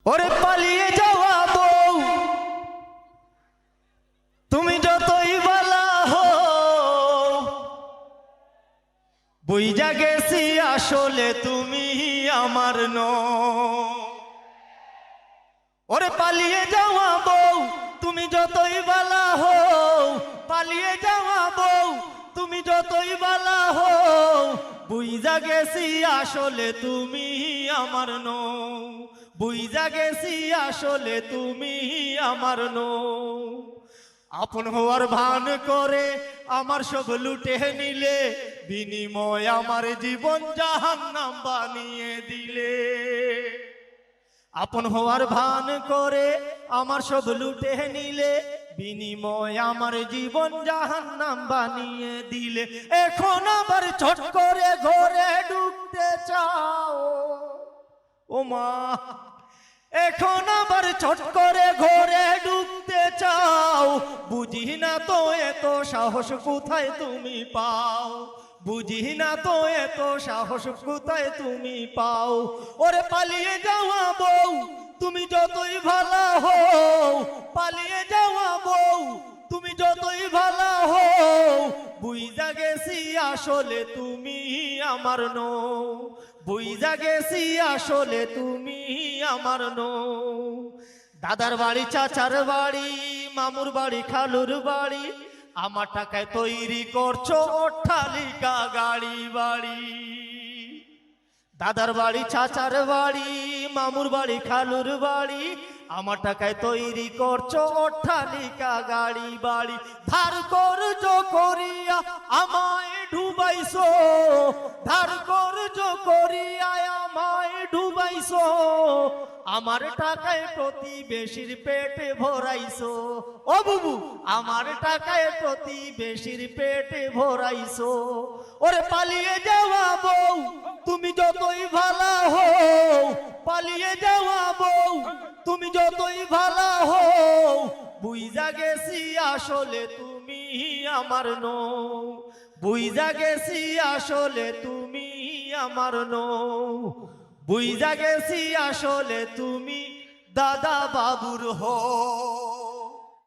ওরে পালিয়ে যাওয়া বউ তুমি যতই বালা হো, বুইজা গেছি আসলে তুমি আমার নও। ওরে পালিয়ে যাওয়া বউ তুমি যতই বালা হো, পালিয়ে যাওয়া বউ তুমি যতই বালা হো, বুইজা গেছি আসলে তুমি আমার নও। বুইজা গেছি আসলে তুমি আমার নও। আপন হওয়ার ভান করে আমার সব লুটে নিলে, বিনিময় আমার জীবন জাহান্নাম বানিয়ে দিলে। আপন হওয়ার ভান করে আমার সব লুটে নিলে, বিনিময় আমার জীবন জাহান্নাম বানিয়ে দিলে। এখন আবার চট করে ঘরে ঢুকতে চাও ও মা, এখন আবার চট করে ঘরে ঢুকতে চাও। বুঝি না তো এত সাহস কোথায় তুমি পাও, বুঝি না তো এত সাহস কোথায় তুমি পাও। ওরে পালিয়ে যাওয়া বউ তুমি যতই ভালো হও, পালিয়ে যাওয়া বউ তুমি যতই ভালো হও, বুইজা গেছি আসলে তুমি আমার নও। বুইজা গেছি আসলে তুমি আমার নও। দাদার বাড়ি, চাচার বাড়ি, মামুর বাড়ি, খালুর বাড়ি, আমার টাকায় তৈরি করছো অট্টালিকা গাড়ি বাড়ি। দাদার বাড়ি, চাচার বাড়ি, মামুর বাড়ি, খালুর বাড়ি, আমার টাকায় তৈরি করছো অট্টালিকা গাড়ি বাড়ি। ধার কর্জ করিয়া আমায় ডুবাইছো, ধার কর্জ করিয়া আমায় ডুবাইছো, আমার টাকায় প্রতিবেশীর পেটে ভরাইছো। ও বুবু, আমার টাকায় প্রতিবেশীর পেটে ভরাইছো। ওরে পালিয়ে যাওয়া বউ তুমি যতই ভালো হও, পালিয়ে যাওয়া বউ তুমি যতই ভালো হও, বুইজা গেছি আসলে তুমি আমার নও। বুইজা গেছি আসলে তুমি আমার নও। বুইজা গেছি আসলে তুমি দাদা বাবুর হও।